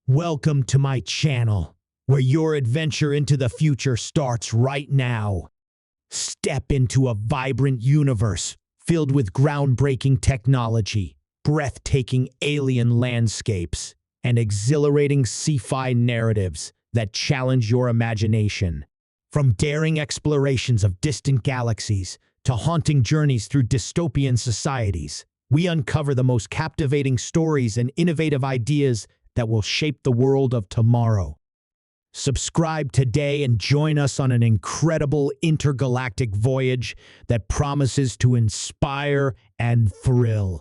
Welcome to my channel, where your adventure into the future starts right now. Step into a vibrant universe filled with groundbreaking technology, breathtaking alien landscapes, and exhilarating sci-fi narratives that challenge your imagination. From daring explorations of distant galaxies to haunting journeys through dystopian societies, we uncover the most captivating stories and innovative ideas that will shape the world of tomorrow. Subscribe today and join us on an incredible intergalactic voyage that promises to inspire and thrill.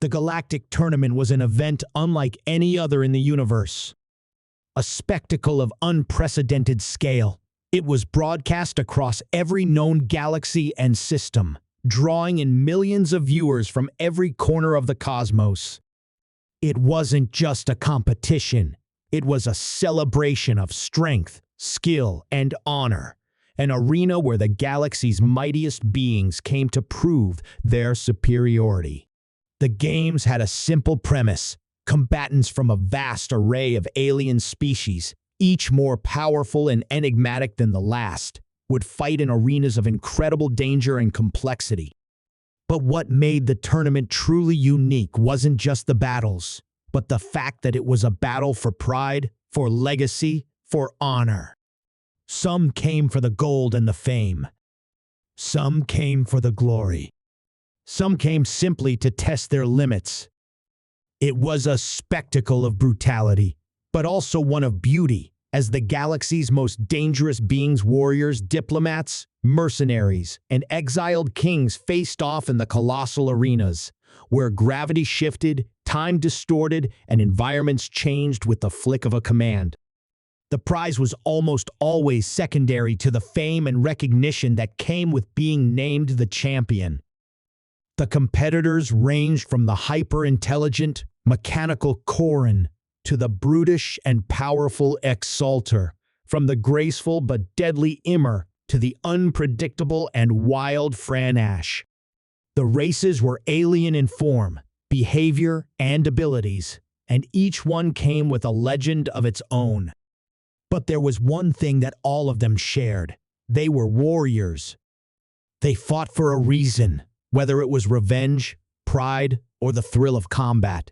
The Galactic Tournament was an event unlike any other in the universe. A spectacle of unprecedented scale. It was broadcast across every known galaxy and system, drawing in millions of viewers from every corner of the cosmos. It wasn't just a competition. It was a celebration of strength, skill, and honor. An arena where the galaxy's mightiest beings came to prove their superiority. The games had a simple premise. Combatants from a vast array of alien species, each more powerful and enigmatic than the last, would fight in arenas of incredible danger and complexity. But what made the tournament truly unique wasn't just the battles, but the fact that it was a battle for pride, for legacy, for honor. Some came for the gold and the fame. Some came for the glory. Some came simply to test their limits. It was a spectacle of brutality, but also one of beauty, as the galaxy's most dangerous beings, warriors, diplomats, mercenaries, and exiled kings faced off in the colossal arenas, where gravity shifted, time distorted, and environments changed with the flick of a command. The prize was almost always secondary to the fame and recognition that came with being named the champion. The competitors ranged from the hyper-intelligent, mechanical Corin to the brutish and powerful Exalter, from the graceful but deadly Immer to the unpredictable and wild Franash. The races were alien in form, behavior, and abilities, and each one came with a legend of its own. But there was one thing that all of them shared. They were warriors. They fought for a reason, whether it was revenge, pride, or the thrill of combat.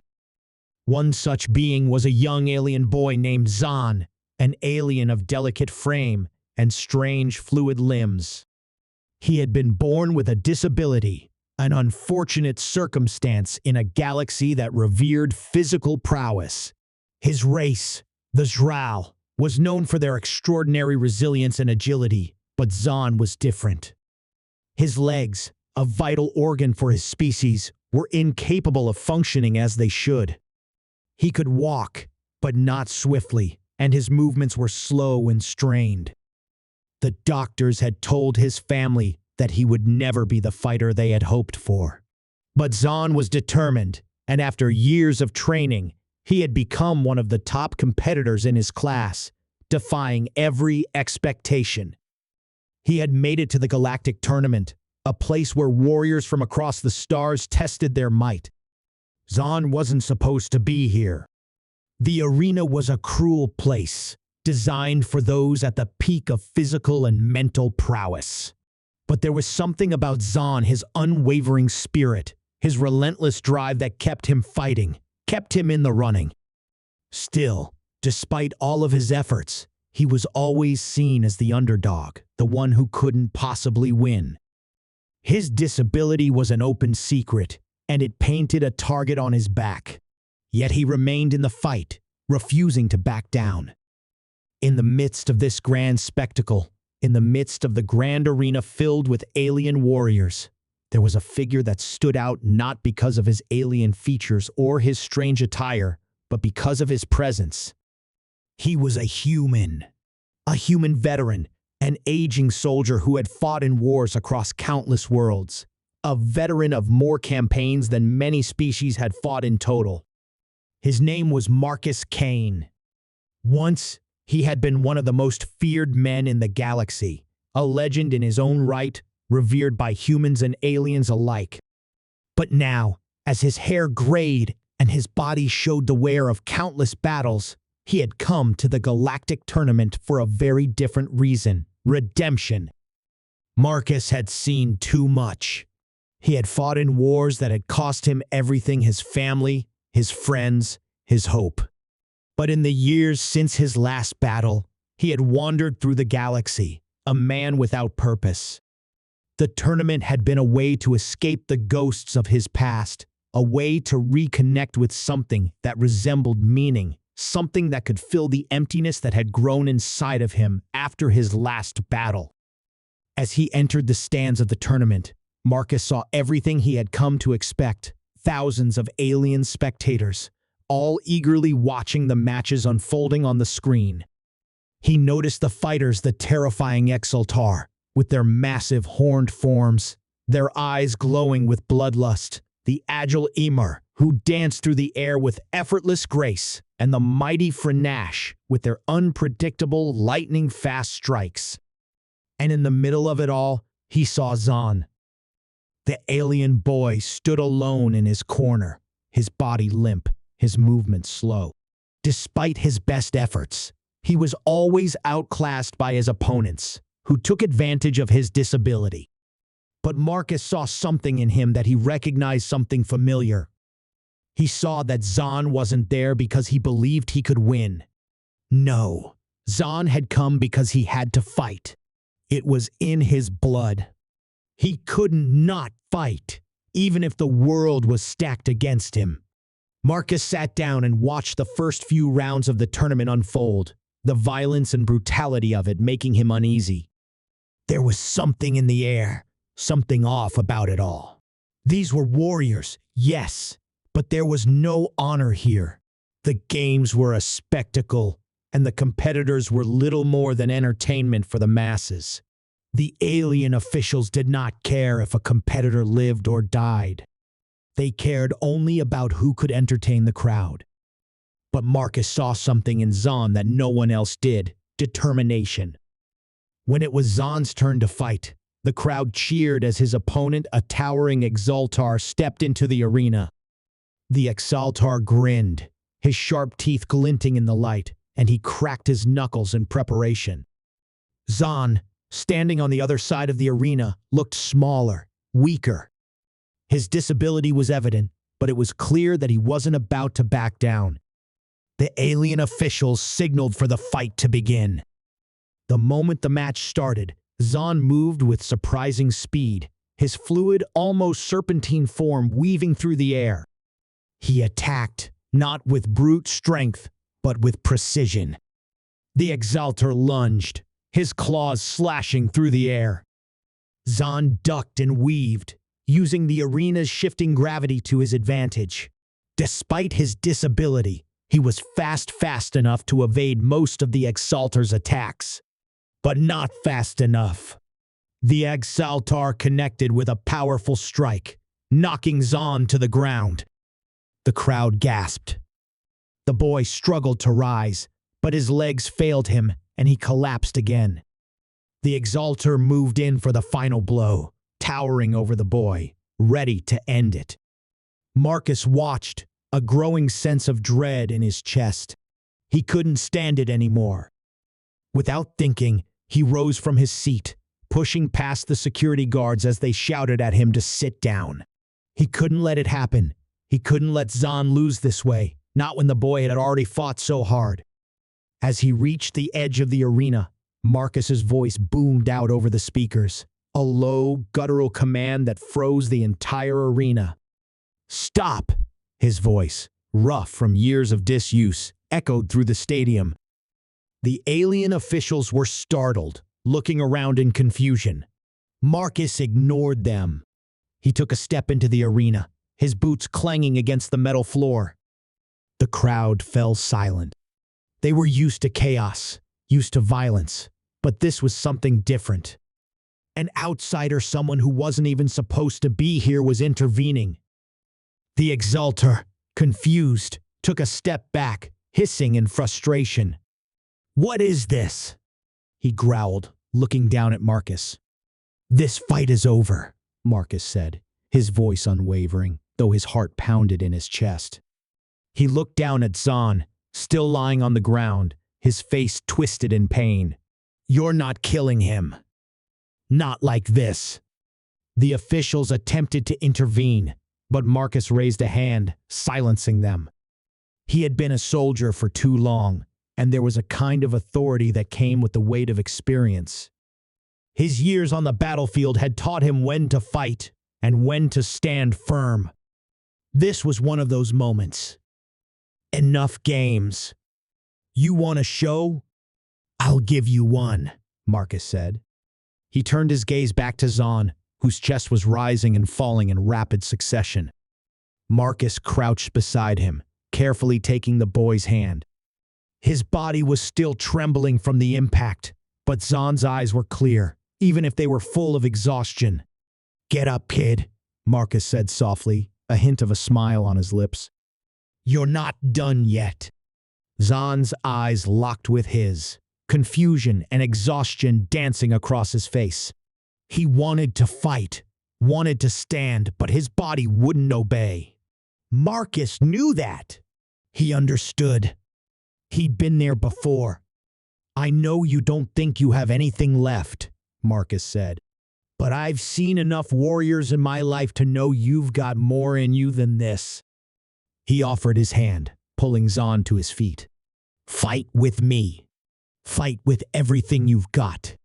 One such being was a young alien boy named Zahn, an alien of delicate frame and strange fluid limbs. He had been born with a disability, an unfortunate circumstance in a galaxy that revered physical prowess. His race, the Zral, was known for their extraordinary resilience and agility, but Zahn was different. His legs, a vital organ for his species, were incapable of functioning as they should. He could walk, but not swiftly, and his movements were slow and strained. The doctors had told his family that he would never be the fighter they had hoped for. But Zahn was determined, and after years of training, he had become one of the top competitors in his class, defying every expectation. He had made it to the Galactic Tournament, a place where warriors from across the stars tested their might. Zahn wasn't supposed to be here. The arena was a cruel place, designed for those at the peak of physical and mental prowess. But there was something about Zahn, his unwavering spirit, his relentless drive that kept him fighting, kept him in the running. Still, despite all of his efforts, he was always seen as the underdog, the one who couldn't possibly win. His disability was an open secret, and it painted a target on his back. Yet he remained in the fight, refusing to back down. In the midst of this grand spectacle, in the midst of the grand arena filled with alien warriors, there was a figure that stood out not because of his alien features or his strange attire, but because of his presence. He was a human veteran, an aging soldier who had fought in wars across countless worlds, a veteran of more campaigns than many species had fought in total. His name was Marcus Kane. Once, he had been one of the most feared men in the galaxy, a legend in his own right, revered by humans and aliens alike. But now, as his hair grayed and his body showed the wear of countless battles, He had come to the Galactic Tournament for a very different reason: redemption. Marcus had seen too much. He had fought in wars that had cost him everything: his family, his friends, his hope. But in the years since his last battle, he had wandered through the galaxy, a man without purpose. The tournament had been a way to escape the ghosts of his past, a way to reconnect with something that resembled meaning, something that could fill the emptiness that had grown inside of him after his last battle. As he entered the stands of the tournament, Marcus saw everything he had come to expect: thousands of alien spectators, all eagerly watching the matches unfolding on the screen. He noticed the fighters, the terrifying Exaltar, with their massive horned forms, their eyes glowing with bloodlust, the agile Emer, who danced through the air with effortless grace, and the mighty Frenash, with their unpredictable, lightning-fast strikes. And in the middle of it all, he saw Zahn. The alien boy stood alone in his corner, his body limp, his movements slow. Despite his best efforts, he was always outclassed by his opponents, who took advantage of his disability. But Marcus saw something in him that he recognized, something familiar. He saw that Zahn wasn't there because he believed he could win. No, Zahn had come because he had to fight. It was in his blood. He couldn't not fight, even if the world was stacked against him. Marcus sat down and watched the first few rounds of the tournament unfold, the violence and brutality of it making him uneasy. There was something in the air, something off about it all. These were warriors, yes, but there was no honor here. The games were a spectacle, and the competitors were little more than entertainment for the masses. The alien officials did not care if a competitor lived or died. They cared only about who could entertain the crowd. But Marcus saw something in Zahn that no one else did: determination. When it was Zahn's turn to fight, the crowd cheered as his opponent, a towering Exaltar, stepped into the arena. The Exaltar grinned, his sharp teeth glinting in the light, and he cracked his knuckles in preparation. Zahn, standing on the other side of the arena, looked smaller, weaker. His disability was evident, but it was clear that he wasn't about to back down. The alien officials signaled for the fight to begin. The moment the match started, Zahn moved with surprising speed, his fluid, almost serpentine form weaving through the air. He attacked, not with brute strength, but with precision. The Exaltar lunged, his claws slashing through the air. Zahn ducked and weaved, using the arena's shifting gravity to his advantage. Despite his disability, he was fast enough to evade most of the Exaltar's attacks. But not fast enough. The Exaltar connected with a powerful strike, knocking Zahn to the ground. The crowd gasped. The boy struggled to rise, but his legs failed him and he collapsed again. The Exaltar moved in for the final blow, towering over the boy, ready to end it. Marcus watched, a growing sense of dread in his chest. He couldn't stand it anymore. Without thinking, he rose from his seat, pushing past the security guards as they shouted at him to sit down. He couldn't let it happen. He couldn't let Zahn lose this way, not when the boy had already fought so hard. As he reached the edge of the arena, Marcus's voice boomed out over the speakers, a low, guttural command that froze the entire arena. "Stop!" His voice, rough from years of disuse, echoed through the stadium. The alien officials were startled, looking around in confusion. Marcus ignored them. He took a step into the arena, his boots clanging against the metal floor. The crowd fell silent. They were used to chaos, used to violence, but this was something different. An outsider, someone who wasn't even supposed to be here, was intervening. The Exaltar, confused, took a step back, hissing in frustration. "What is this?" he growled, looking down at Marcus. "This fight is over," Marcus said, his voice unwavering, though his heart pounded in his chest. He looked down at Zahn, still lying on the ground, his face twisted in pain. "You're not killing him. Not like this." The officials attempted to intervene, but Marcus raised a hand, silencing them. He had been a soldier for too long, and there was a kind of authority that came with the weight of experience. His years on the battlefield had taught him when to fight and when to stand firm. This was one of those moments. "Enough games. You want a show? I'll give you one," Marcus said. He turned his gaze back to Zahn, whose chest was rising and falling in rapid succession. Marcus crouched beside him, carefully taking the boy's hand. His body was still trembling from the impact, but Zahn's eyes were clear, even if they were full of exhaustion. "Get up, kid," Marcus said softly, a hint of a smile on his lips. "You're not done yet." Zahn's eyes locked with his, confusion and exhaustion dancing across his face. He wanted to fight, wanted to stand, but his body wouldn't obey. Marcus knew that. He understood. He'd been there before. "I know you don't think you have anything left," Marcus said, "but I've seen enough warriors in my life to know you've got more in you than this." He offered his hand, pulling Zahn to his feet. "Fight with me. Fight with everything you've got."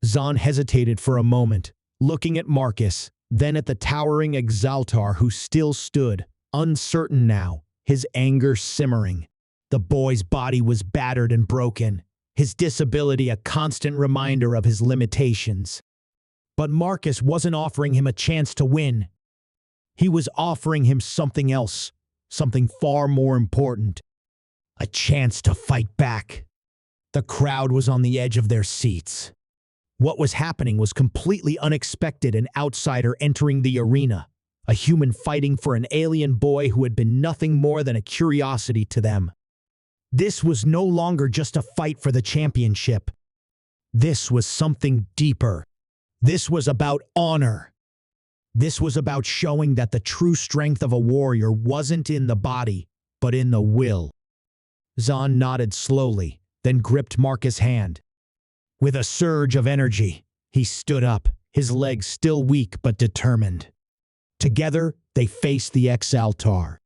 Zahn hesitated for a moment, looking at Marcus, then at the towering Exaltar who still stood, uncertain now, his anger simmering. The boy's body was battered and broken, his disability a constant reminder of his limitations. But Marcus wasn't offering him a chance to win. He was offering him something else, something far more important. A chance to fight back. The crowd was on the edge of their seats. What was happening was completely unexpected, an outsider entering the arena, a human fighting for an alien boy who had been nothing more than a curiosity to them. This was no longer just a fight for the championship. This was something deeper. This was about honor. This was about showing that the true strength of a warrior wasn't in the body, but in the will. Zahn nodded slowly, then gripped Marcus' hand. With a surge of energy, he stood up, his legs still weak but determined. Together, they faced the Exaltar.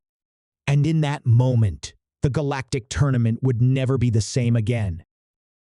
And in that moment, the Galactic Tournament would never be the same again.